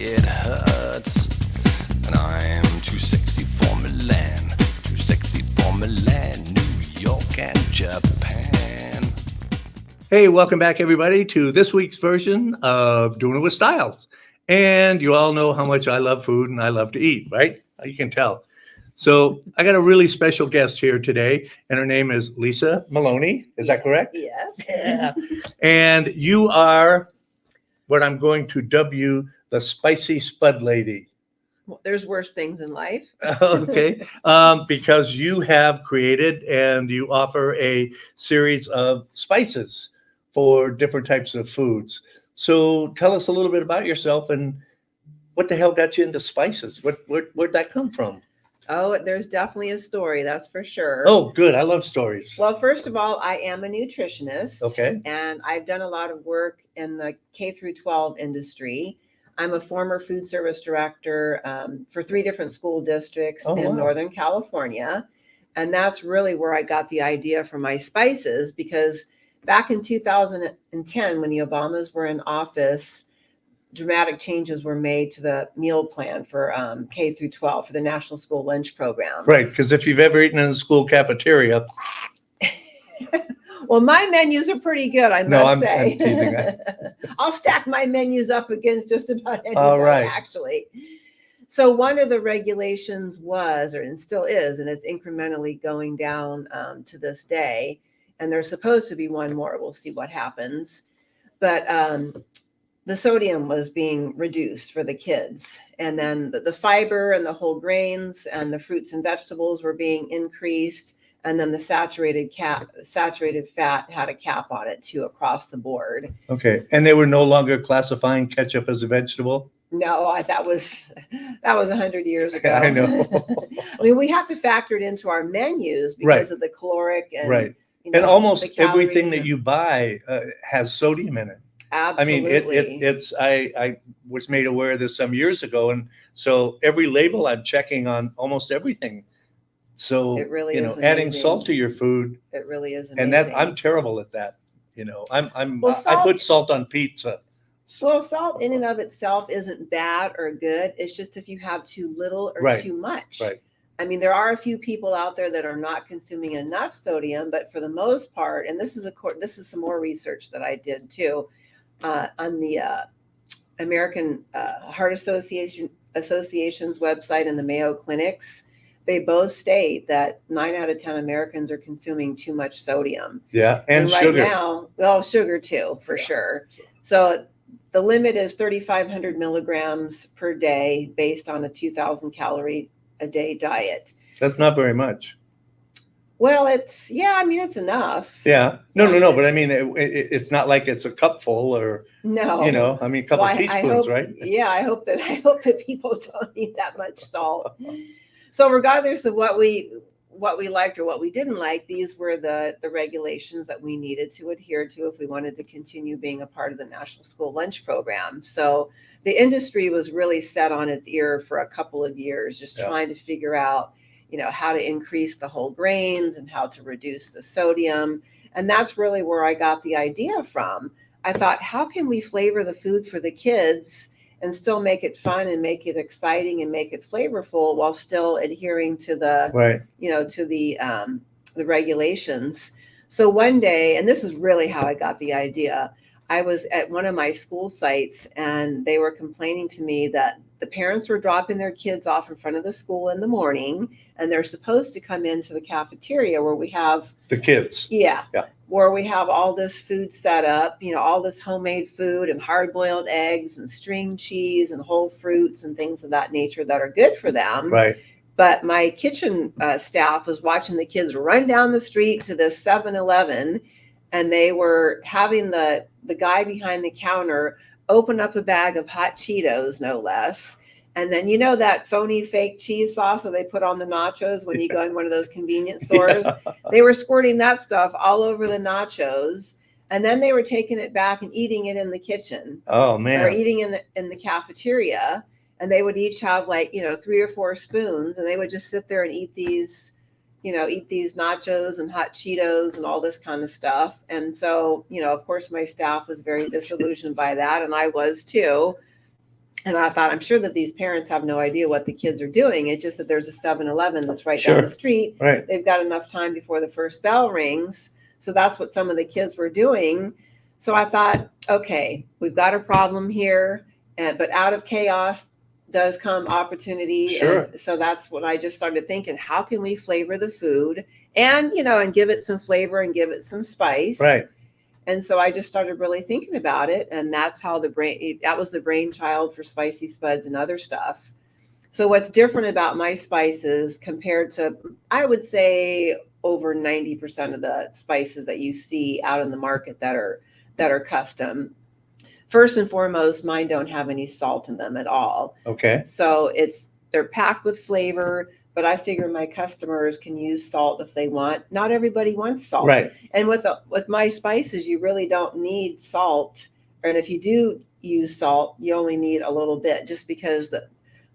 it hurts. And I'm too sexy for Milan, too sexy for Milan, New York and Japan. Hey, welcome back, everybody, to this week's version of Doing It with Styles. And you all know how much I love food and I love to eat, right? You can tell. So I got a really special guest here today, and her name is Lisa Maloney. Is that correct? Yes. Yeah. And you are what I'm going to dub you the spicy spud lady. Well, there's worse things in life. Okay. Because you have created and you offer a series of spices for different types of foods. So tell us a little bit about yourself and what the hell got you into spices? Where'd that come from? Oh, there's definitely a story, that's for sure. Oh, good. I love stories. Well, first of all, I am a nutritionist. Okay. And I've done a lot of work in the K through 12 industry. I'm a former food service director for 3 different school districts in Northern California. And that's really where I got the idea for my spices, because back in 2010, when the Obamas were in office, dramatic changes were made to the meal plan for K through 12 for the National School Lunch Program. Right, because if you've ever eaten in a school cafeteria. Well, my menus are pretty good, I must say. I'm teasing. I'll stack my menus up against just about anybody, All right. actually. So one of the regulations was, and still is, and it's incrementally going down to this day, and there's supposed to be one more. We'll see what happens. But the sodium was being reduced for the kids. And then the fiber and the whole grains and the fruits and vegetables were being increased. And then the saturated fat had a cap on it too, across the board. Okay. And they were no longer classifying ketchup as a vegetable? No, that was 100 years ago. I know. I mean, we have to factor it into our menus because of the caloric and right. You know, and almost the calories everything that you buy has sodium in it. Absolutely. I mean, it's I was made aware of this some years ago, and so every label I'm checking on almost everything. So it really is adding amazing. salt to your food. It really is amazing. And that I'm terrible at that. Well, I put salt on pizza. Well, salt in and of itself isn't bad or good. It's just if you have too little or too much. Right. I mean, there are a few people out there that are not consuming enough sodium, but for the most part, and this is some more research that I did too, on the American Heart Association's website and the Mayo Clinic's. They both state that 9 out of 10 Americans are consuming too much sodium. Yeah, and right sugar. Now, well, sugar too, for sure. So the limit is 3,500 milligrams per day based on a 2,000 calorie a day diet. That's not very much. Well, it's enough. Yeah. No. But I mean, it's not like it's a cupful or, no. I mean, a couple of teaspoons, right? Yeah, I hope that people don't eat that much salt. So regardless of what we liked or what we didn't like, these were the regulations that we needed to adhere to if we wanted to continue being a part of the National School Lunch Program. So the industry was really set on its ear for a couple of years, just trying to figure out, how to increase the whole grains and how to reduce the sodium. And that's really where I got the idea from. I thought, how can we flavor the food for the kids and still make it fun and make it exciting and make it flavorful while still adhering to the, to the regulations. So one day, and this is really how I got the idea, I was at one of my school sites and they were complaining to me that the parents were dropping their kids off in front of the school in the morning and they're supposed to come into the cafeteria where we have the kids. Yeah. Where we have all this food set up, all this homemade food and hard-boiled eggs and string cheese and whole fruits and things of that nature that are good for them. Right. But my kitchen staff was watching the kids run down the street to this 7-Eleven, and they were having the guy behind the counter open up a bag of hot Cheetos, no less. And then, that phony fake cheese sauce that they put on the nachos when you go in one of those convenience stores, they were squirting that stuff all over the nachos. And then they were taking it back and eating it in the kitchen. Oh, man. Or eating in the cafeteria. And they would each have 3 or 4 spoons, and they would just sit there and eat these nachos and hot Cheetos and all this kind of stuff. And so, of course, my staff was very disillusioned by that. And I was too. And I thought, I'm sure that these parents have no idea what the kids are doing. It's just that there's a 7-Eleven that's right down Sure. the street. Right. They've got enough time before the first bell rings. So that's what some of the kids were doing. So I thought, okay, we've got a problem here, but out of chaos does come opportunity. Sure. And so that's what I just started thinking. How can we flavor the food and, and give it some flavor and give it some spice? Right. And so I just started really thinking about it. And that's how that was the brainchild for Spicy Spuds and other stuff. So what's different about my spices compared to, I would say, over 90% of the spices that you see out in the market that are custom. First and foremost, mine don't have any salt in them at all. Okay. So they're packed with flavor, but I figure my customers can use salt if they want. Not everybody wants salt. Right. And with my spices, you really don't need salt. And if you do use salt, you only need a little bit just because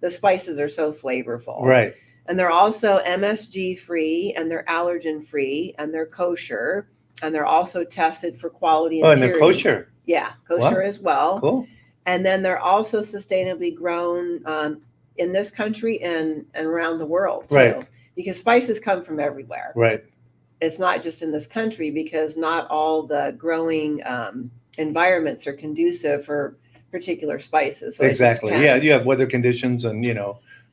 the spices are so flavorful. Right. And they're also MSG free, and they're allergen free, and they're kosher, and they're also tested for quality and they're purity. kosher. Yeah, kosher as well. Cool. And then they're also sustainably grown in this country and around the world too. Right. Because spices come from everywhere. Right. It's not just in this country, because not all the growing environments are conducive for particular spices. So Exactly. Yeah, you have weather conditions and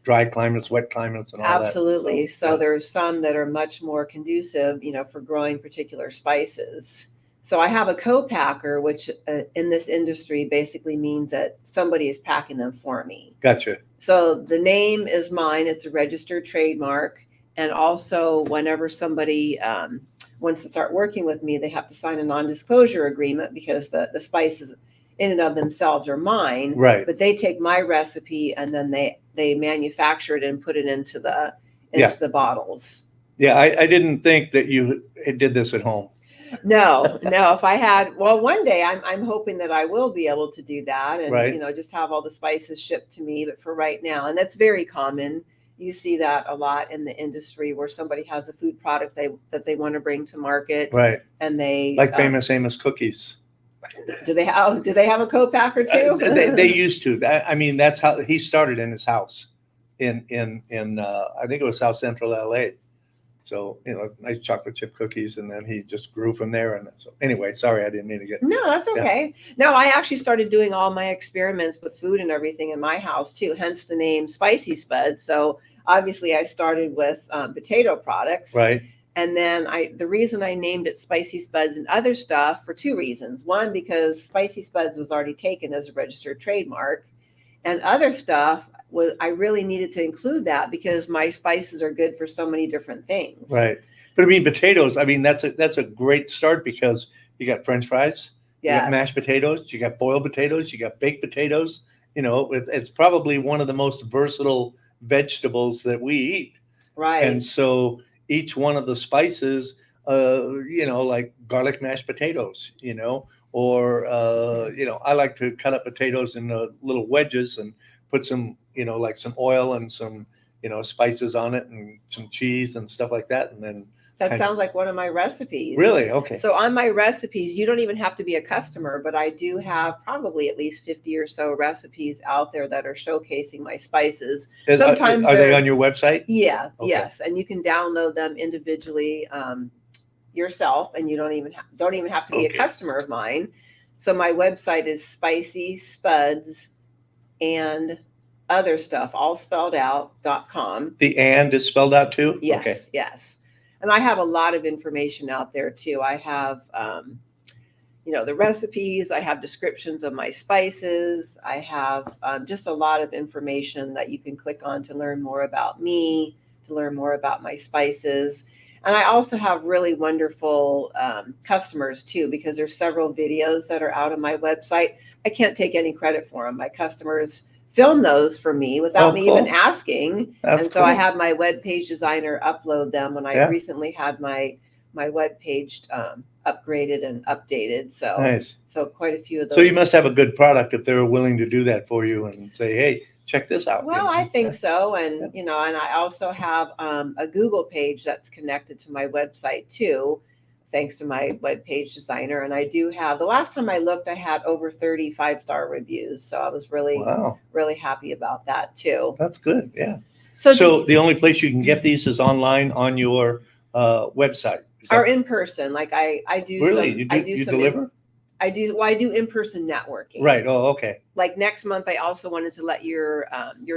dry climates, wet climates, and all absolutely. that. So there's some that are much more conducive, for growing particular spices. So I have a co-packer, which in this industry basically means that somebody is packing them for me. Gotcha. So the name is mine. It's a registered trademark. And also, whenever somebody wants to start working with me, they have to sign a non-disclosure agreement, because the spices in and of themselves are mine. Right. But they take my recipe and then they manufacture it and put it into the bottles. Yeah, I didn't think that you did this at home. No. If I had, well, one day I'm hoping that I will be able to do that and, Right. Just have all the spices shipped to me. But for right now, and that's very common. You see that a lot in the industry where somebody has a food product that they want to bring to market. Right. And they Like Famous Amos cookies. do they have a co-packer too? They used to. I mean, that's how he started in his house in I think it was South Central LA. So, nice chocolate chip cookies, and then he just grew from there. And so anyway, sorry, I didn't mean to get. No, that's okay. No, I actually started doing all my experiments with food and everything in my house too, hence the name Spicy Spuds. So obviously I started with potato products. Right. And then the reason I named it Spicy Spuds and other stuff for two reasons. One, because Spicy Spuds was already taken as a registered trademark, and other stuff I really needed to include that because my spices are good for so many different things. Right. But I mean, potatoes, I mean, that's a great start, because you got French fries, you got mashed potatoes, you got boiled potatoes, you got baked potatoes. It's probably one of the most versatile vegetables that we eat. Right. And so each one of the spices, like garlic mashed potatoes, or, I like to cut up potatoes in little wedges and put some, like some oil and some, spices on it and some cheese and stuff like that. And then that sounds like one of my recipes. Really? Okay. So on my recipes, you don't even have to be a customer, but I do have probably at least 50 or so recipes out there that are showcasing my spices. Sometimes are they on your website? Yeah. Okay. Yes. And you can download them individually yourself, and you don't even have to be a customer of mine. So my website is Spicy Spuds and other stuff, all spelled out.com. The and is spelled out too? Yes. Okay. Yes. And I have a lot of information out there too. I have, the recipes. I have descriptions of my spices. I have just a lot of information that you can click on to learn more about me, to learn more about my spices. And I also have really wonderful customers too, because there's several videos that are out on my website. I can't take any credit for them. My customers film those for me without me even asking. That's and so cool. I have my web page designer upload them when I recently had my web page upgraded and updated. So nice. So quite a few of those. So you must have a good product if they're willing to do that for you and say, hey, check this out. Well, I think so. And, and I also have a Google page that's connected to my website too, thanks to my webpage designer. And I do have, the last time I looked, I had over 30 5-star reviews. So I was really, Wow, really happy about that too. that's good. Yeah. So, So the only place you can get these is online on your website. Is that or in person, like I do really? some, You I do do you some, deliver? I do in-person networking. Right. Oh, okay. Like next month, I also wanted to let your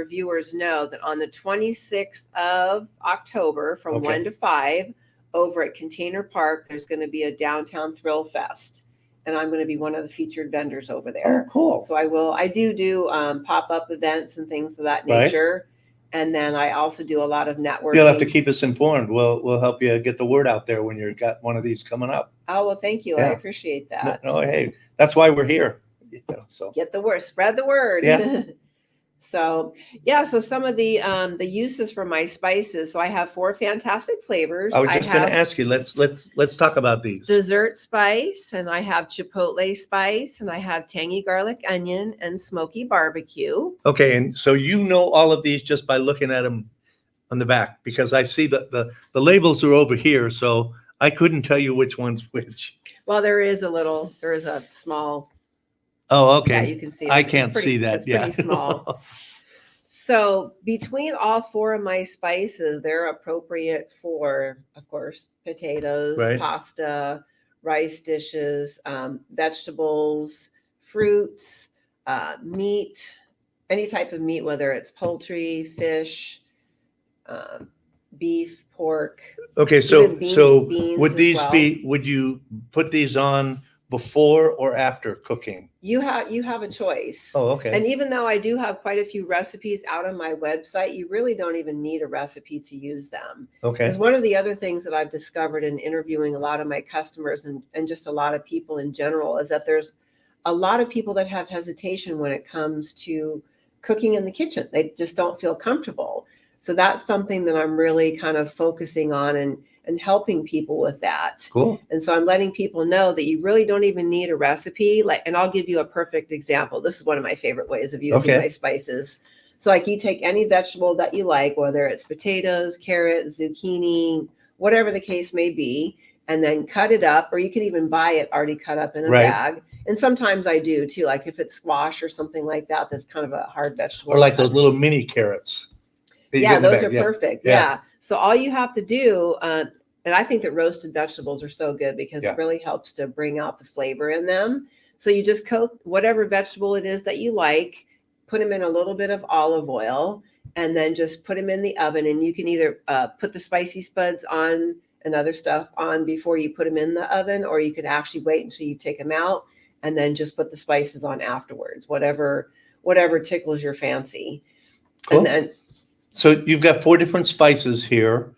viewers know that on the 26th of October from Okay. 1 to 5 over at Container Park, there's going to be a downtown thrill fest. And I'm going to be one of the featured vendors over Oh, there. cool. So I do pop-up events and things of that Right. nature. And then I also do a lot of networking. You'll have to keep us informed. We'll help you get the word out there when you've got one of these coming up. Oh, well, thank you. Yeah. I appreciate that. No, hey, that's why we're here. You know, so Get the word, spread the word. Yeah. So yeah, so some of the uses for my spices. So I have 4 fantastic flavors. I was just going have to ask you. Let's talk about these. dessert spice, and I have chipotle spice, and I have tangy garlic onion and smoky barbecue. Okay, and so you know all of these just by looking at them on the back, because I see that the labels are over here, so I couldn't tell you which one's which. Well, there is a small. Oh, Yeah, okay. you can see. I It's can't pretty- see that. It's Yeah. pretty small. So between all 4 of my spices, they're appropriate for, of course, potatoes, Right. pasta, rice dishes, vegetables, fruits, meat, any type of meat, whether it's poultry, fish, beef, pork. Okay, so Even beans would as these well. be? Would you put these on before or after cooking? You have a choice. Oh, okay. And even though I do have quite a few recipes out on my website, you really don't even need a recipe to use them. Okay. Because one of the other things that I've discovered in interviewing a lot of my customers and just a lot of people in general is that there's a lot of people that have hesitation when it comes to cooking in the kitchen. They just don't feel comfortable. So that's something that I'm really kind of focusing on and helping people with that. Cool. And so I'm letting people know that you really don't even need a recipe. And I'll give you a perfect example. This is one of my favorite ways of using Okay. my spices. So like you take any vegetable that you like, whether it's potatoes, carrots, zucchini, whatever the case may be, and then cut it up, or you can even buy it already cut up in a Right. bag. And sometimes I do too, like if it's squash or something like that, that's kind of a hard vegetable. Or like to cut. those little mini carrots. that you Yeah, get in the those bag. are Yeah. perfect. Yeah. Yeah. So all you have to do, and I think that roasted vegetables are so good because Yeah. it really helps to bring out the flavor in them. So you just coat whatever vegetable it is that you like, put them in a little bit of olive oil, and then just put them in the oven. And you can either put the spicy spuds on and other stuff on before you put them in the oven, or you could actually wait until you take them out and then just put the spices on afterwards, whatever tickles your fancy. Cool. And then So you've got 4 different spices here.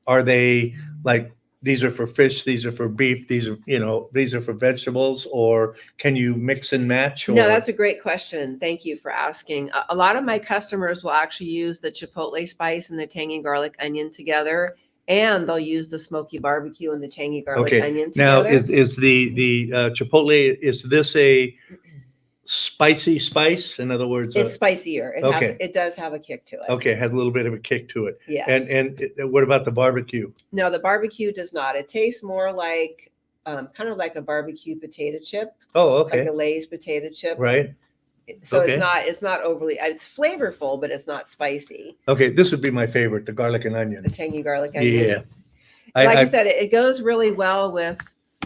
Are they like these are for fish, these are for beef, these are for vegetables, or can you mix and match? Or no, that's a great question. Thank you for asking. A lot of my customers will actually use the chipotle spice and the tangy garlic onion together, and they'll use the smoky barbecue and the tangy garlic okay. onion Now together. is the chipotle, is this a spicy spice? In other words, It's spicier. okay. It does have a kick to it. Okay, has a little bit of a kick to it. Yes. What about the barbecue? No, the barbecue does not. It tastes more like kind of like a barbecue potato chip, Oh, okay. like a Lay's potato chip. Right. So Okay. it's not overly, it's flavorful, but it's not spicy. Okay, this would be my favorite, the garlic and The onion. tangy garlic onion. Yeah. Like I said, it goes really well with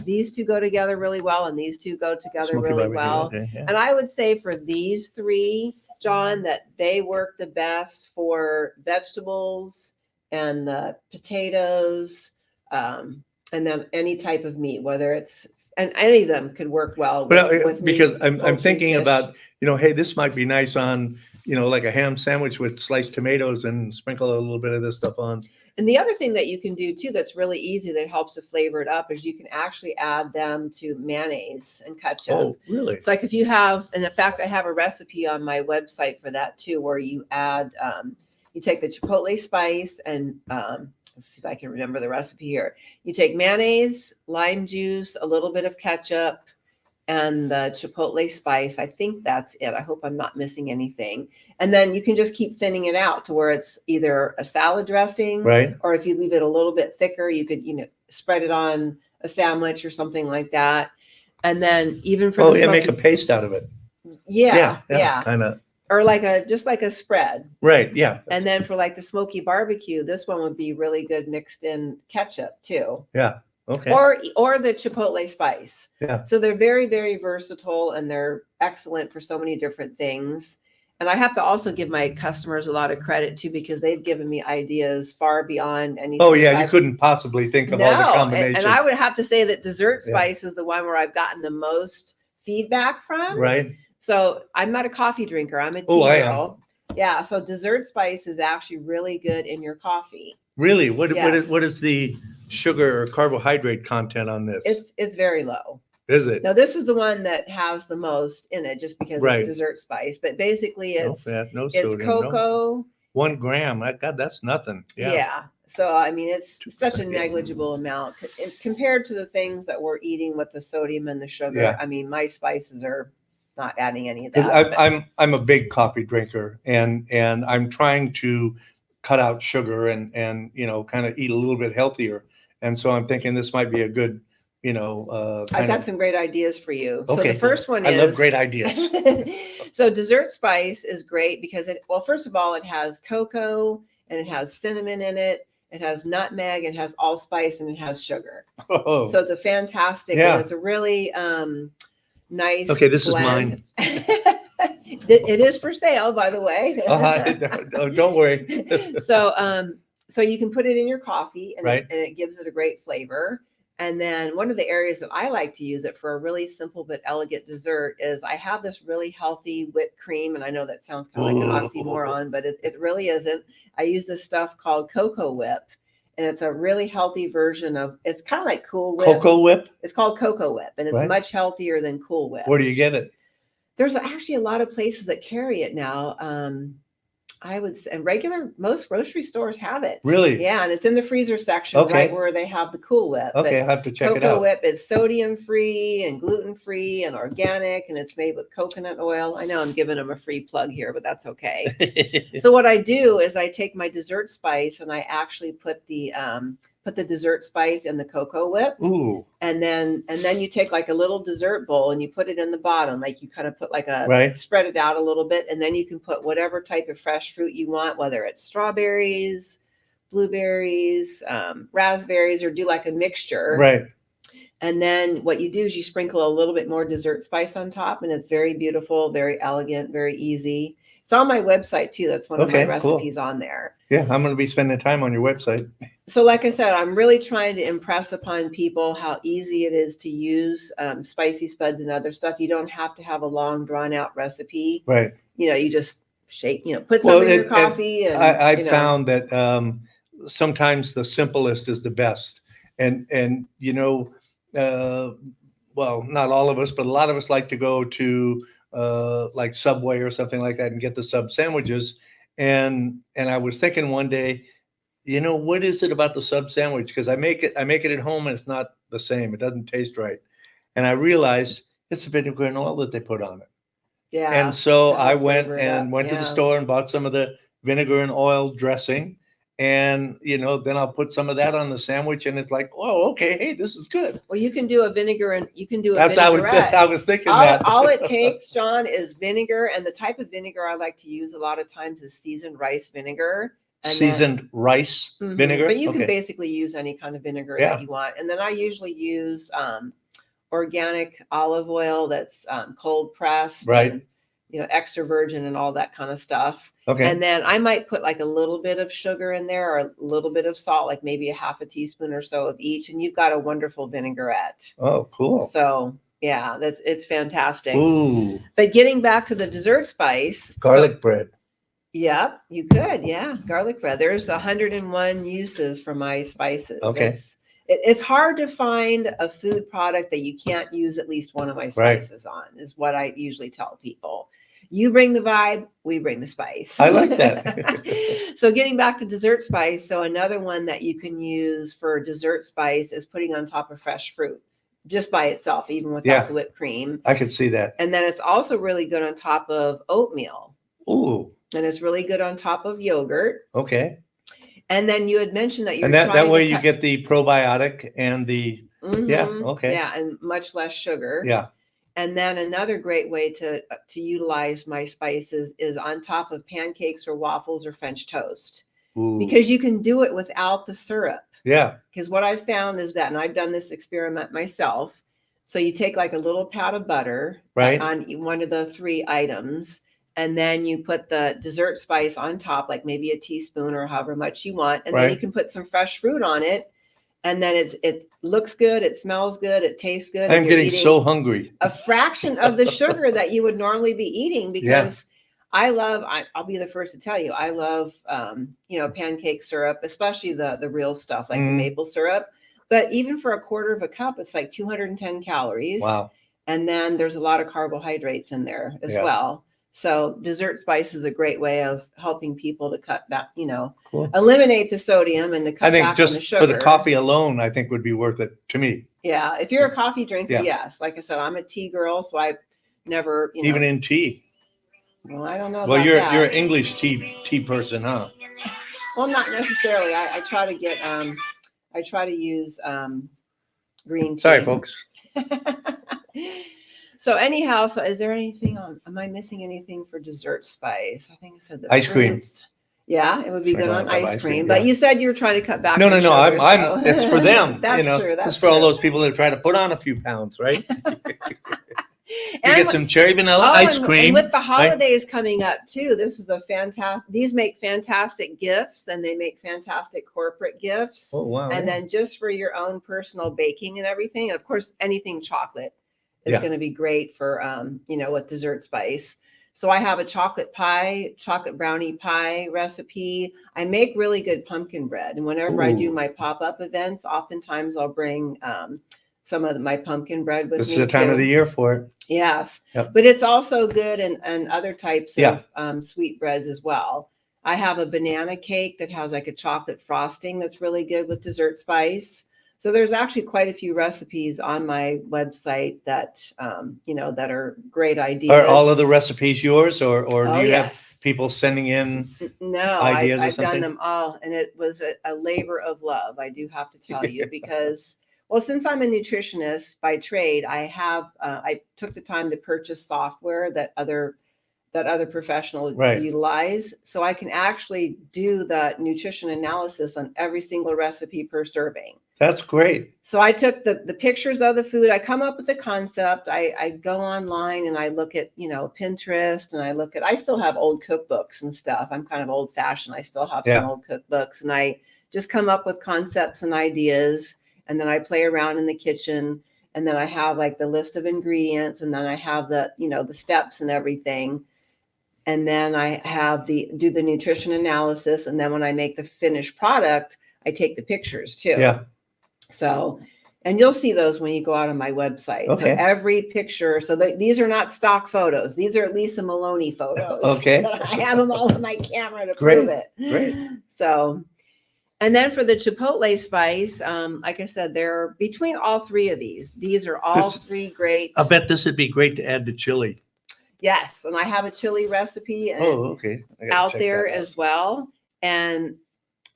these two go together really well, and these two go together Smoky really barbecue, well. okay, yeah. And I would say for these 3, John, that they work the best for vegetables and the potatoes, and then any type of meat, whether it's, and any of them could work well with Because meat, I'm poultry, thinking fish. about, hey, this might be nice on, like a ham sandwich with sliced tomatoes and sprinkle a little bit of this stuff on. And the other thing that you can do too that's really easy that helps to flavor it up is you can actually add them to mayonnaise and ketchup. Oh, really? It's like if you have, and in fact, I have a recipe on my website for that too, where you add, you take the chipotle spice and let's see if I can remember the recipe here. You take mayonnaise, lime juice, a little bit of ketchup, and the chipotle spice. I think that's it. I hope I'm not missing anything. And then you can just keep thinning it out to where it's either a salad dressing, Right. or if you leave it a little bit thicker, you could, spread it on a sandwich or something like that. And then even for Oh, the yeah, make a smoky, paste out of it. yeah, Kind of. or just like a spread. Right. Yeah. And then for like the smoky barbecue, this one would be really good mixed in ketchup too. Yeah. Okay. Or the chipotle spice. Yeah. So they're very, very versatile and they're excellent for so many different things. And I have to also give my customers a lot of credit too, because they've given me ideas far beyond anything. Oh yeah, you couldn't possibly think of all the combinations. And I would have to say that dessert spice is the one where I've gotten the most feedback from. Right. So I'm not a coffee drinker. I'm a tea girl. Yeah. So dessert spice is actually really good in your coffee. Really? What is the sugar or carbohydrate content on this? It's very low. Is it? Now this is the one that has the most in it, just because Right. it's dessert spice. But basically, it's fat, no it's sodium, cocoa. 1 gram. God, that's nothing. Yeah. So I mean, it's 2%, such a negligible amount compared to the things that we're eating with the sodium and the sugar. Yeah. I mean, my spices are not adding any of 'Cause that. I'm a big coffee drinker, and I'm trying to cut out sugar and kind of eat a little bit healthier. And so I'm thinking this might be a good I've got some great ideas for you. Okay. So the first one I is, love great ideas. so dessert spice is great because first of all, it has cocoa and it has cinnamon in it. It has nutmeg, it has allspice, and it has sugar. Oh. So it's a fantastic, and it's a really nice. Okay, this blend. is mine. It is for sale, by the way. Don't worry. So you can put it in your coffee, and Right. it gives it a great flavor. And then one of the areas that I like to use it for a really simple but elegant dessert is I have this really healthy whipped cream. And I know that sounds kind of like an oxymoron, but it really isn't. I use this stuff called Cocoa Whip. And it's a really healthy version of, it's kind of like Cool Whip. Cocoa Whip? It's called Cocoa Whip, and it's Right. much healthier than Cool Whip. Where do you get it? There's actually a lot of places that carry it now. I would say most grocery stores have it. Really? Yeah, and it's in the freezer section, Okay. right where they have the Cool Whip. Okay, But I'll have to check it Cocoa out. Whip is sodium free and gluten free and organic, and it's made with coconut oil. I know I'm giving them a free plug here, but that's okay. So what I do is I take my dessert spice and I actually put the dessert spice in the Cocoa Whip. Ooh. And then you take like a little dessert bowl and you put it in the bottom, like you kind of put like Right. spread it out a little bit, and then you can put whatever type of fresh fruit you want, whether it's strawberries, blueberries, raspberries, or do like a mixture. Right. And then what you do is you sprinkle a little bit more dessert spice on top, and it's very beautiful, very elegant, very easy. It's on my website too. That's one of my recipes on there. Yeah, I'm going to be spending time on your website. So like I said, I'm really trying to impress upon people how easy it is to use spicy spuds and other stuff. You don't have to have a long drawn out recipe. Right. You just shake, put some in your coffee. And I found that sometimes the simplest is the best. And well, not all of us, but a lot of us like to go to like Subway or something like that and get the sub sandwiches. And I was thinking one day, what is it about the sub sandwich? Because I make it at home and it's not the same. It doesn't taste right. And I realized it's the vinegar and oil that they put on it. Yeah. And so I went flavor to the store and bought some of the vinegar and oil dressing. And, then I'll put some of that on the sandwich and it's like, oh, okay. Hey, this is good. Well, you can do a vinegar and you can do a That's vinaigrette. I was thinking that. All it takes, John, is vinegar. And the type of vinegar I like to use a lot of times is seasoned rice vinegar. Seasoned rice vinegar. But you can basically use any kind of vinegar that you want. And then I usually use organic olive oil that's cold pressed. Right. And, extra virgin and all that kind of stuff. Okay. And then I might put like a little bit of sugar in there or a little bit of salt, like maybe a half a teaspoon or so of each. And you've got a wonderful vinaigrette. Oh, cool. So yeah, it's fantastic. Ooh. But getting back to the dessert spice. Garlic bread. Yep, you could. Yeah. Garlic bread. There's 101 uses for my spices. Okay. It's hard to find a food product that you can't use at least one of my spices on, is what I usually tell people. You bring the vibe, we bring the spice. I like that. So getting back to dessert spice. So another one that you can use for dessert spice is putting on top of fresh fruit just by itself, even without the whipped cream. I could see that. And then it's also really good on top of oatmeal. Ooh. And it's really good on top of yogurt. Okay. And then you had mentioned that you're And that trying way to you cut, get the probiotic and the, yeah, okay. yeah, and much less sugar. Yeah. And then another great way to utilize my spices is on top of pancakes or waffles or French toast, Ooh. because you can do it without the syrup. Yeah. Because what I've found is that, and I've done this experiment myself. So you take like a little pat of butter Right. on one of the three items, and then you put the dessert spice on top, like maybe a teaspoon or however much you want, and then you Right. can put some fresh fruit on it, and then it looks good, it smells good, it tastes good. I'm and you're getting eating so hungry. a fraction of the sugar that you would normally be eating, because I'll be the first to tell you, I love, pancake syrup, especially the real stuff, like the maple syrup. But even for a quarter of a cup, it's like 210 calories. Wow. And then there's a lot of carbohydrates in there as Yeah. well. So dessert spice is a great way of helping people to cut back, Cool. eliminate the sodium and to cut I think back on the just sugar. for the coffee alone, I think would be worth it to me. Yeah. If you're a coffee drinker, Yeah. yes. Like I said, I'm a tea girl, so I never, Even in tea. well, I don't know Well, about you're that. an English tea person, huh? Well, not necessarily. I try to get I try to use green tea. Sorry, folks. So anyhow, so is there anything on? Am I missing anything for dessert spice? I think I said the Ice cream. fruits. Yeah, it would be good on ice cream. But yeah. you said you were trying to cut back. No. on sugar, I'm. so- It's for them. That's true. That's It's for all true. those people that try to put on a few pounds, right? You And get some cherry vanilla ice and cream. with the holidays coming up too, this is a fantastic. These make fantastic gifts, and they make fantastic corporate gifts. Oh wow. And then just for your own personal baking and everything, of course, anything chocolate is Yeah. going to be great for, with dessert spice. So I have a chocolate brownie pie recipe. I make really good pumpkin bread. And whenever I do Ooh. my pop-up events, oftentimes I'll bring some of my pumpkin bread with This me is the time of too. the year for it. Yes. Yep. But it's also good and other types Yeah. of sweet breads as well. I have a banana cake that has like a chocolate frosting that's really good with dessert spice. So there's actually quite a few recipes on my website that that are great ideas. Are all of the recipes yours, or do you have yes. people sending in? No, ideas or I've done something? them all, and it was a labor of love, I do have to tell you, because well, since I'm a nutritionist by trade, I took the time to purchase software that other professionals Right. utilize, so I can actually do the nutrition analysis on every single recipe per serving. That's great. So I took the pictures of the food. I come up with the concept. I go online and I look at, Pinterest, and I still have old cookbooks and stuff. I'm kind of old fashioned. I still have Yeah. some old cookbooks, and I just come up with concepts and ideas. And then I play around in the kitchen, and then I have like the list of ingredients, and then I have the steps and everything. And then I have do the nutrition analysis. And then when I make the finished product, I take the pictures too. Yeah. So, and you'll see those when you go out on my website. Okay. So every picture, these are not stock photos. These are Lisa Maloney photos. Okay. I have them all on my camera to Great. prove it. Great. So, and then for the chipotle spice, like I said, they're between all three of these. These are all three great. I bet this would be great to add to chili. Yes, and I have a chili recipe Okay. I gotta out check there that out. as well. And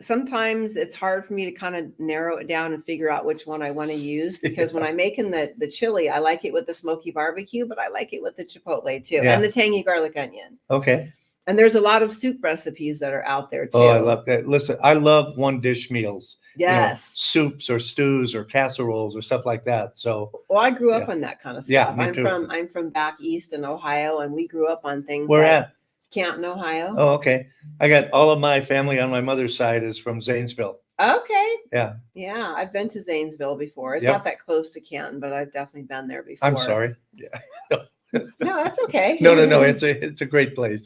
sometimes it's hard for me to kind of narrow it down and figure out which one I want to use, because when I'm making the chili, I like it with the smoky barbecue, but I like it with the chipotle too, Yeah. and the tangy garlic onion. Okay. And there's a lot of soup recipes that are out there too. Oh, I love that. Listen, I love one dish meals. Yes. Soups or stews or casseroles or stuff like that. So Well, I grew up Yeah. on that kind of stuff. Yeah, me too. I'm from back east in Ohio, and we grew up on things where like at? Canton, Ohio. Oh, okay. I got all of my family on my mother's side is from Zanesville. Okay. Yeah. Yeah, I've been to Zanesville before. It's Yep. not that close to Canton, but I've definitely been there before. I'm sorry. Yeah. No, that's okay. No. It's a great place.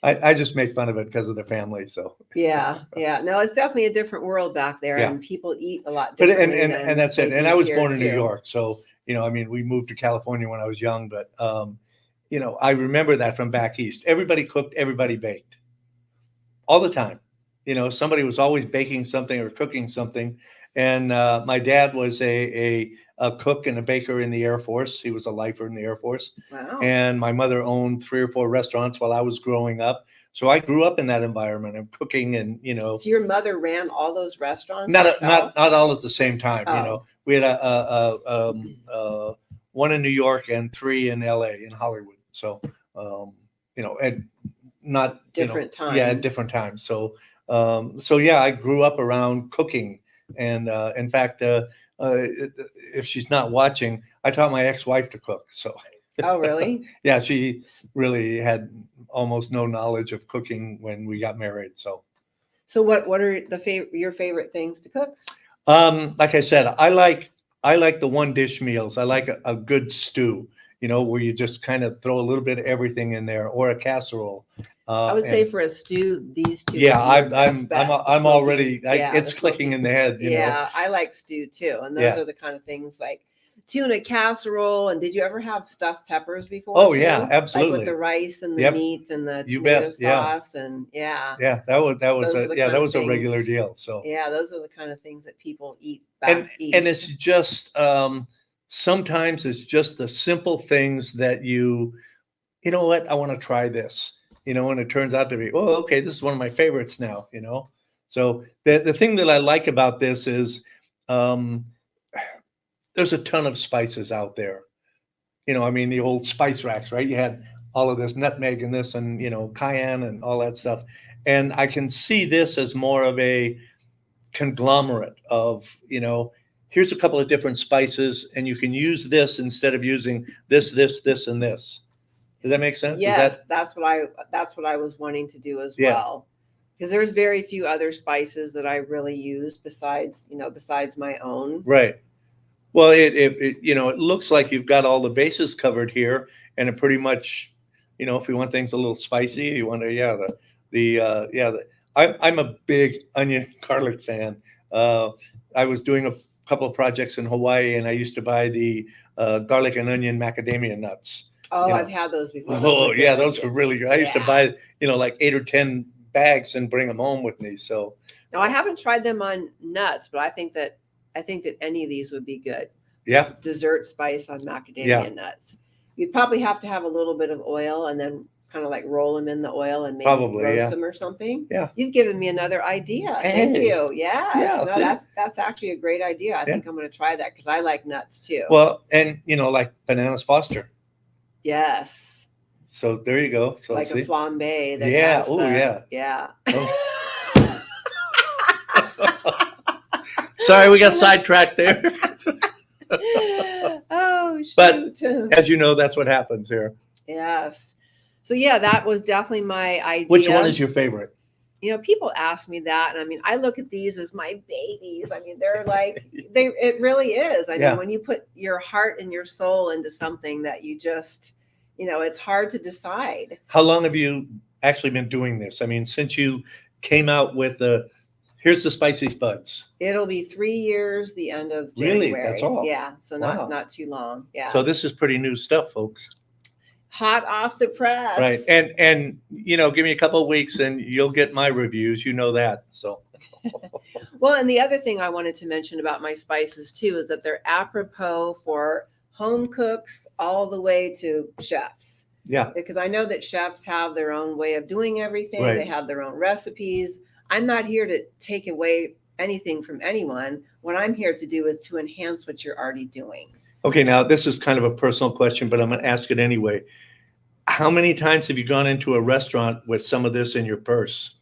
I just make fun of it because of the family. So Yeah. No, it's definitely a different world back there, Yeah. and people eat a lot but differently. and that's than it. they And do I was here, born in New too. York. So, we moved to California when I was young, but I remember that from back east. Everybody cooked, everybody baked. All the time. Somebody was always baking something or cooking something. And my dad was a cook and a baker in the Air Force. He was a lifer in the Air Force. Wow. And my mother owned 3 or 4 restaurants while I was growing up. So I grew up in that environment of cooking, and So your mother ran all those restaurants not herself? not all at the same time. Oh. We had one in New York and 3 in LA, in Hollywood. So and not Different yeah, at times. different times. So yeah, I grew up around cooking, and in fact, if she's not watching, I taught my ex-wife to cook. So Oh, really? yeah, she really had almost no knowledge of cooking when we got married. So So what are your favorite things to cook? like I said, I like the one dish meals. I like a good stew, where you just kind of throw a little bit of everything in there, or a casserole. I would say And for a stew, these two yeah, would be your I'm best bet. The I'm smoky- already yeah, it's the clicking smoky- in the head. Yeah, I like stew too, and those Yeah. are the kind of things like tuna casserole. And did you ever have stuffed peppers before? Oh, too? yeah, Like absolutely. with the rice and the Yep. meat and the You tomato bet, yeah. sauce, and yeah, Yeah, that was Those are the kind that of was a regular things- deal. So yeah, those are the kind of things that people eat and back east. and it's just sometimes it's just the simple things that you know what, I want to try this, and it turns out to be, oh, okay, this is one of my favorites now. So the thing that I like about this is um, there's a ton of spices out there. I mean, the old spice racks, right? You had all of this nutmeg and this and, cayenne and all that stuff. And I can see this as more of a conglomerate of, here's a couple of different spices, and you can use this instead of using this, and this. Does that make sense? Is Yes, that that's what I was wanting to do as Yeah. well. Because there's very few other spices that I really use besides my own. right? Well, it looks like you've got all the bases covered here, and it pretty much, if you want things a little spicy, you want to, yeah, I'm a big onion garlic fan. I was doing a couple of projects in Hawaii, and I used to buy the garlic and onion macadamia nuts. Oh, You know. I've had those before. Oh are yeah, good. those were really good. I used to Yeah. buy, like 8 or 10 bags and bring them home with me. So Now I haven't tried them on nuts, but I think that any of these would be good. yeah, Dessert spice on macadamia Yeah. nuts. You'd probably have to have a little bit of oil and then kind of like roll them in the oil and maybe Probably, roast yeah. them or something. Yeah. You've given me another idea. Thank Hey. you. Yes. Yeah, No, see? that's actually a great idea. I think I'm going to try that because I like nuts too. well, and like bananas Foster. Yes. So there you go. So Like see, a flambe. That Yeah. has Oh, the- yeah. Yeah. sorry, we got sidetracked there. Oh, But- shoot. As you know, that's what happens here. Yes. So yeah, that was definitely my idea. Which one is your favorite? People ask me that, and I mean, I look at these as my babies. I mean, they're like, it really is. I Yeah. mean, when you put your heart and your soul into something that you just, it's hard to decide. How long have you actually been doing this? I mean, since you came out with here's the spicy Spuds. It'll be 3 years, the end of Really? January. That's all? Yeah. So Wow. not too long. Yeah. So this is pretty new stuff, folks. hot off the press. Right. And give me a couple of weeks and you'll get my reviews. You know that. So Well, and the other thing I wanted to mention about my spices too is that they're apropos for home cooks all the way to chefs. yeah. Because I know that chefs have their own way of doing everything. Right. They have their own recipes. I'm not here to take away anything from anyone. What I'm here to do is to enhance what you're already doing. Okay, now this is kind of a personal question, but I'm going to ask it anyway. How many times have you gone into a restaurant with some of this in your purse?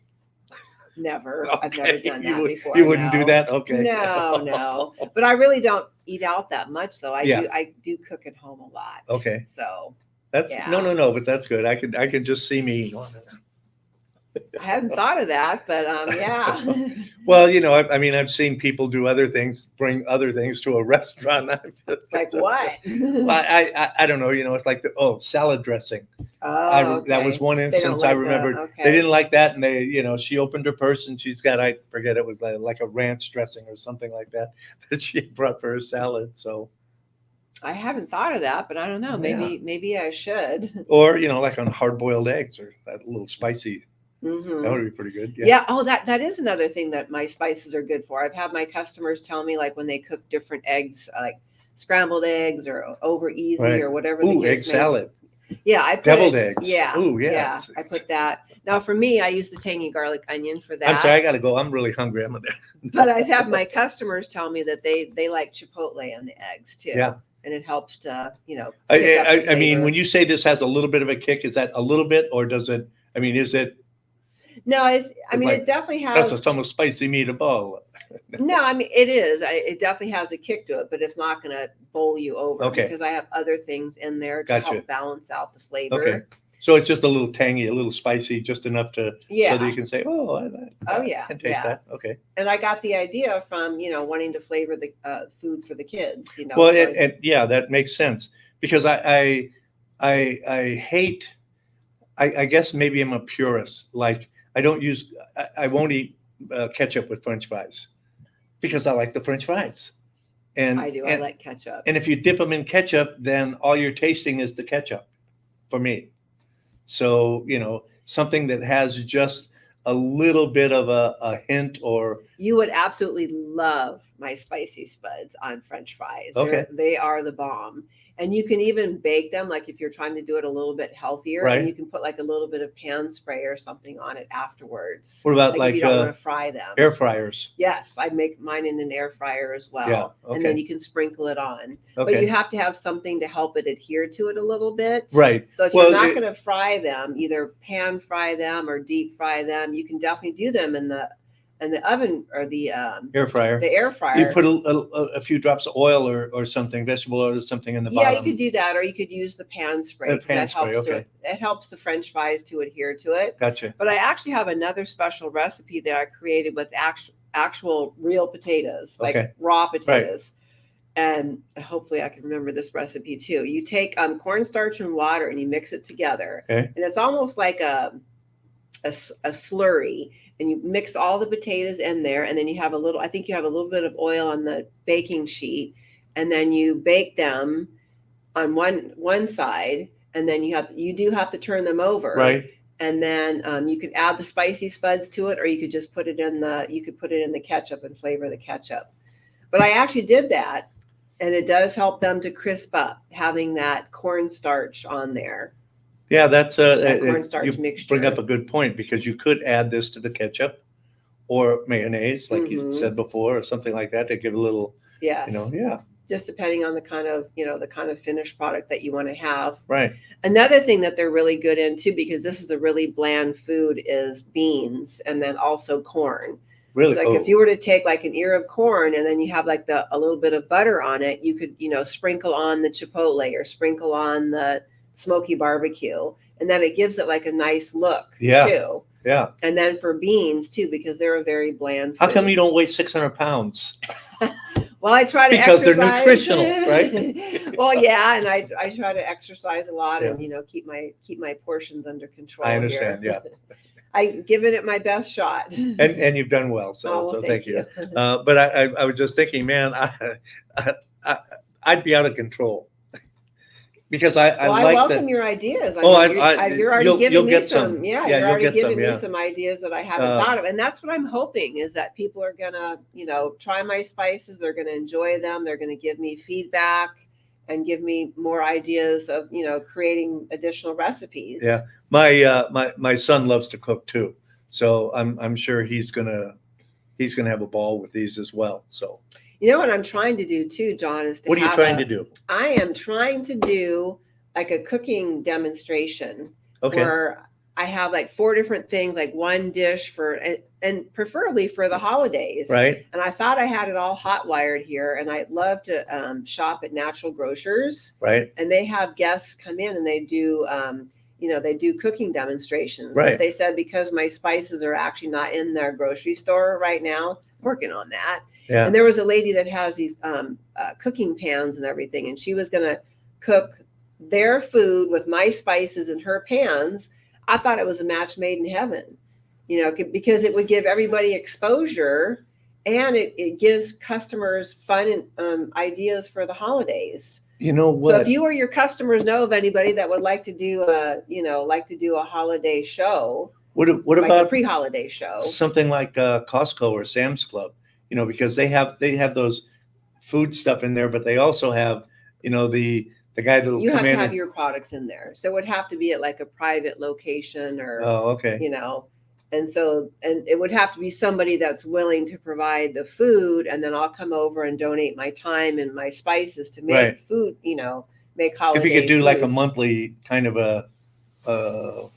Never. I've never Okay, done you that would- before. You wouldn't do no. that? Okay. No. But I really don't eat out that much though. Yeah. I do cook at home a lot. Okay. So That's Yeah. no, but that's good. I could just see me. I hadn't thought of that, but yeah. Well, I mean, I've seen people do other things, bring other things to a restaurant. Like what? Well, I don't know. It's like salad dressing. Oh, That was okay. one They don't instance I like the- remembered. okay. They didn't like that, and she opened her purse and she's got, I forget, it was like a ranch dressing or something like that that she brought for her salad. So, I haven't thought of that, but I don't know. Maybe I should. or like on hard-boiled eggs or that little spicy. Mhm. That would be pretty good. Yeah. Oh, that is another thing that my spices are good for. I've had my customers tell me like when they cook different eggs, like scrambled eggs or over easy Right. or whatever. the Ooh, case egg may- salad. Yeah, I put Deviled it, eggs. Yeah, Ooh, yeah. yeah. I put that. Now for me, I use the tangy garlic onion for that. I'm sorry, I gotta go. I'm really hungry. I'm gonna. But I've had my customers tell me that they like chipotle in the eggs too. Yeah. And it helps to, pick up the I mean, flavor. when you say this has a little bit of a kick, is that a little bit, or does it? I mean, is it? No, like, it definitely That's has. some spicy meatball. No, I mean it is. It definitely has a kick to it, but it's not going to bowl you over Okay. because I have other things in there to Gotcha. help balance out the flavor. Okay. So it's just a little tangy, a little spicy, just enough to so that you can say, "Oh, yeah, I can taste that." Okay. And I got the idea from wanting to flavor the food for the kids. Well, and yeah, that makes sense because I hate. I guess maybe I'm a purist. Like I don't use. I won't eat ketchup with French fries because I like the French fries. And I do. I like ketchup. And if you dip them in ketchup, then all you're tasting is the ketchup for me. So, something that has just a little bit of a hint or. You would absolutely love my spicy spuds on French fries. Okay. They are the bomb. And you can even bake them, like if you're trying to do it a little bit healthier, Right. and you can put like a little bit of pan spray or something on it afterwards. What about if you don't want to fry them? Air fryers? Yes, I make mine in an air fryer as well. Yeah, okay. And then you can sprinkle it on. Okay. But you have to have something to help it adhere to it a little bit. Right. So if you're not going to fry them, either pan fry them or deep fry them, you can definitely do them in the oven or the air fryer. The air fryer. You put a few drops of oil or something, vegetable oil or something in the bottom. Yeah, you could do that, or you could use the pan spray. It helps the French fries to adhere to it. Gotcha. But I actually have another special recipe that I created with actual real potatoes, like raw potatoes. Right. And hopefully I can remember this recipe too. You take cornstarch and water and you mix it together. Okay. And it's almost like a slurry. And you mix all the potatoes in there, and then you have a little bit of oil on the baking sheet, and then you bake them on one side, and then you do have to turn them over. Right. And then you could add the spicy spuds to it, or you could just put it in the ketchup and flavor the ketchup. But I actually did that, and it does help them to crisp up, having that cornstarch on there. Yeah, that's cornstarch mixture. Bring up a good point because you could add this to the ketchup or mayonnaise, like you said before, or something like that to give a little. Yes. Yeah. Just depending on the kind of finished product that you want to have. Right. Another thing that they're really good in too, because this is a really bland food, is beans and then also corn. Really? So if you were to take like an ear of corn and then you have like a little bit of butter on it, you could sprinkle on the chipotle or sprinkle on the smoky barbecue, and then it gives it like a nice look too. Yeah. And then for beans too, because they're a very bland food. How come you don't weigh 600 pounds? Well, I try to because exercise. They're nutritional, right? Well, yeah, and I try to exercise a lot and keep my portions under control. I understand. Here. Yeah. I've given it my best shot. And you've done well. So thank you. But I was just thinking, man, I'd be out of control. Because I welcome your ideas. You're already giving me some. Yeah, you're already giving me some ideas that I haven't thought of, and that's what I'm hoping is that people are gonna, try my spices. They're gonna enjoy them. They're gonna give me feedback and give me more ideas of, creating additional recipes. Yeah, my son loves to cook too, so I'm sure he's gonna have a ball with these as well. So. You know what I'm trying to do too, John, is what are you trying to do? I am trying to do like a cooking demonstration where I have like 4 different things, like one dish and preferably for the holidays. Right. And I thought I had it all hot wired here, and I'd love to shop at Natural Grocers. Right. And they have guests come in and they do, they do cooking demonstrations. Right. But they said because my spices are actually not in their grocery store right now, working on that. Yeah. And there was a lady that has these cooking pans and everything, and she was going to cook their food with my spices in her pans. I thought it was a match made in heaven, because it would give everybody exposure, and it gives customers fun and ideas for the holidays. You know what? So if you or your customers know of anybody that would like to do a holiday show, what like about a pre-holiday show? Something like Costco or Sam's Club. Because they have those food stuff in there, but they also have, the The guy that'll You come have to in have and, your products in there. So it would have to be at like a private location or, oh, okay. you know, and so, and it would have to be somebody that's willing to provide the food, and then I'll come over and donate my time and my spices to make Right. food, you know, make If holiday you could do like a foods. monthly kind of a, Well,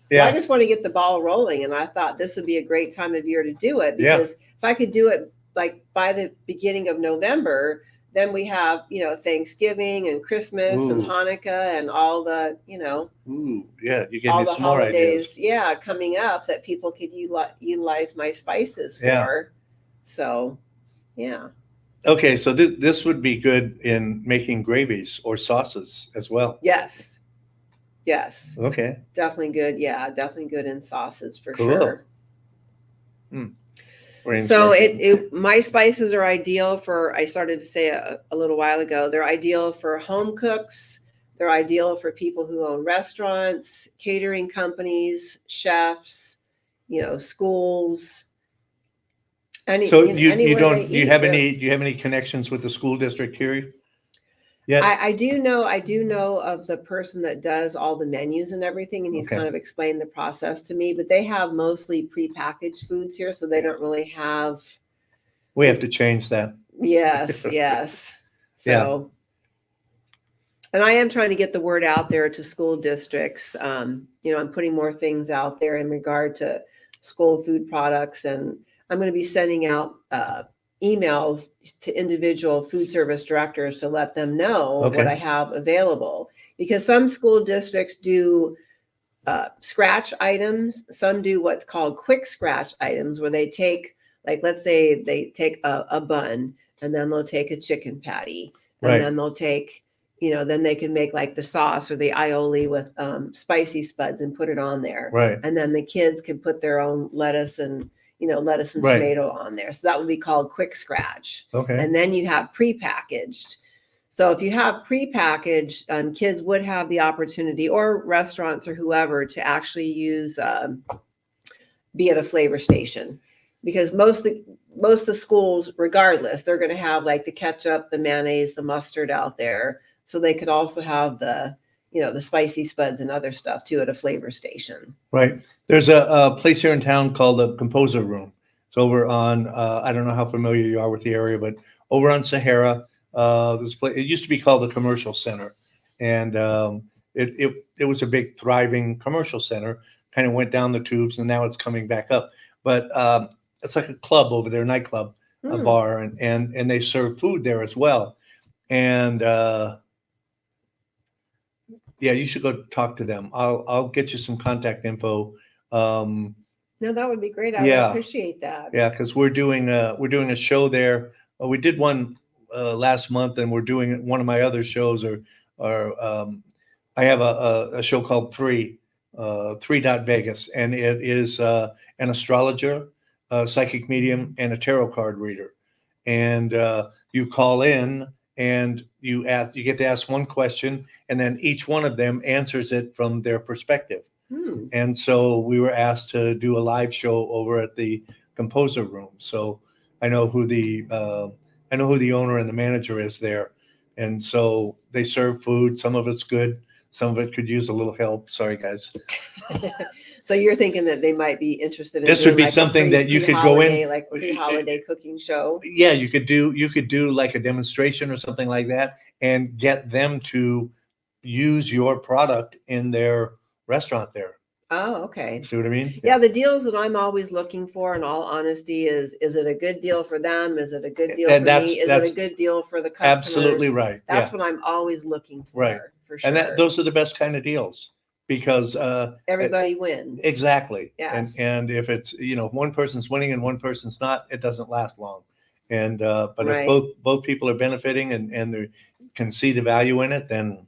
I yeah, just want to get the ball rolling, and I thought this would be a great time of year to do it, Yeah. because if I could do it like by the beginning of November, then we have, you know, Thanksgiving and Christmas and Ooh. Hanukkah and all the, you know, ooh, yeah, you give all me the some more ideas. holidays, yeah, coming up that people could utilize my spices Yeah. for. So, yeah. Okay, so this would be good in making gravies or sauces as well. Yes. Yes. Okay, Definitely good. Yeah, definitely good in sauces for Cool. sure. So brainstorming. my spices are ideal for, I started to say a little while ago, they're ideal for home cooks. They're ideal for people who own restaurants, catering companies, chefs, you know, schools. So you Anywhere don't, they eat. do you have any connections with the school district here yet? I do know of the person that does all the menus and everything, and he's Okay. kind of explained the process to me, but they have mostly prepackaged foods here, so they Yeah. don't really have. We have to change that. Yes, yes. Yeah. So, and I am trying to get the word out there to school districts. You know, I'm putting more things out there in regard to school food products, and I'm going to be sending out emails to individual food service directors to let them know Okay. what I have available. Because some school districts do scratch items, some do what's called quick scratch items, where they take, like, let's say they take a bun, and then they'll take a chicken patty, and Right. then they'll take, you know, then they can make like the sauce or the aioli with spicy spuds and put it on there. Right. And then the kids can put their own lettuce and, you know, lettuce and Right. tomato on there. So that would be called quick scratch. Okay. And then you have prepackaged. So if you have prepackaged, kids would have the opportunity, or restaurants or whoever, to actually use, be at a flavor station. Because most of the schools, regardless, they're going to have like the ketchup, the mayonnaise, the mustard out there. So they could also have the, you know, the spicy spuds and other stuff too at a flavor station. Right. There's a place here in town called the Composer Room. It's over on, I don't know how familiar you are with the area, but over on Sahara, this place, it used to be called the Commercial Center. And it was a big thriving commercial center, kind of went down the tubes, and now it's coming back up. But it's like a club over there, nightclub, a bar, and they serve food there as well. And yeah, you should go talk to them. I'll get you some contact info. No, that would be great. I Yeah. would appreciate that. Yeah, because we're doing a show there. We did one last month, and we're doing one of my other shows. I have a show called Three Vegas, and it is an astrologer, a psychic medium, and a tarot card reader. And you call in, and you get to ask one question, and then each one of them answers it from their perspective. And so we were asked to do a live show over at the Composer Room. So I know who the owner and the manager is there. And so they serve food. Some of it's good. Some of it could use a little help. Sorry, guys. So you're thinking that they might be interested in This doing would be like a something that you could go in. pre-holiday, like pre-holiday cooking show. Yeah, you could do like a demonstration or something like that, and get them to use your product in their restaurant there. Oh, okay. See what I mean? Yeah, the deals that I'm always looking for, in all honesty, is it a good deal for them? Is it a good deal And for that's- me? Is it that's a good deal for the customers? Absolutely right. That's Yeah. what I'm always looking for. Right. For sure. And those are the best kind of deals, because Everybody wins. exactly. Yes. And if it's, if one person's winning and one person's not, it doesn't last long. And but Right. if both people are benefiting and they can see the value in it, then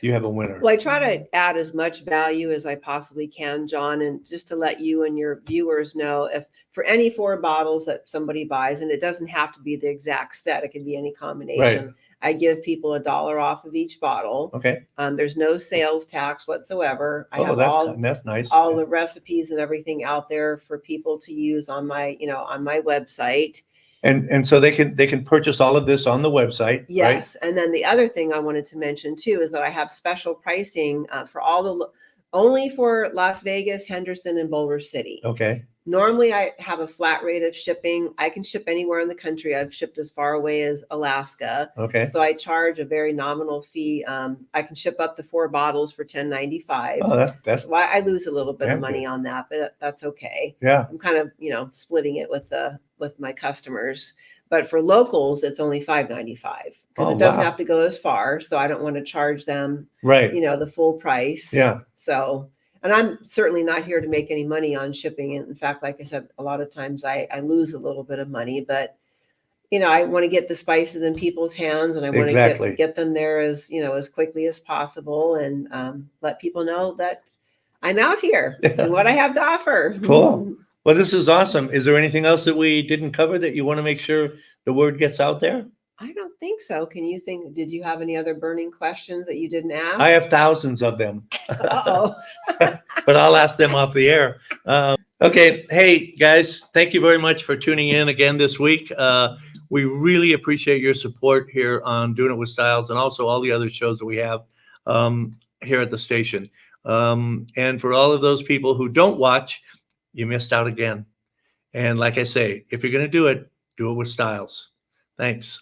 you have a winner. Well, I try to add as much value as I possibly can, John, and just to let you and your viewers know, if for any 4 bottles that somebody buys, and it doesn't have to be the exact set, it can be any combination. Right. I give people $1 off of each bottle. Okay. There's no sales tax whatsoever. I have That's nice. all the recipes and everything out there for people to use on my website. And so they can purchase all of this on the website, right? Yes. And then the other thing I wanted to mention too is that I have special pricing for only for Las Vegas, Henderson, and Boulder City. Okay. Normally, I have a flat rate of shipping. I can ship anywhere in the country. I've shipped as far away as Alaska. Okay. So I charge a very nominal fee. I can ship up to 4 bottles for $10.95. Oh, that's Well, I lose a little bit of damn money good. on that, but that's okay. Yeah. I'm kind of, splitting it with my customers. But for locals, it's only $5.95 because Oh, it doesn't wow. have to go as far. So I don't want to charge them, Right. the full price. Yeah. So, and I'm certainly not here to make any money on shipping. And in fact, like I said, a lot of times I lose a little bit of money, but I want to get the spices in people's hands, and I want Exactly. to get them there as quickly as possible, and let people know that I'm out here and what I have to offer. Cool. Well, this is awesome. Is there anything else that we didn't cover that you want to make sure the word gets out there? I don't think so. Did you have any other burning questions that you didn't ask? I have thousands of them. Uh-oh. But I'll ask them off the air. Okay. Hey, guys, thank you very much for tuning in again this week. We really appreciate your support here on Doing It with Styles and also all the other shows that we have here at the station. And for all of those people who don't watch, you missed out again. And like I say, if you're going to do it with styles. Thanks.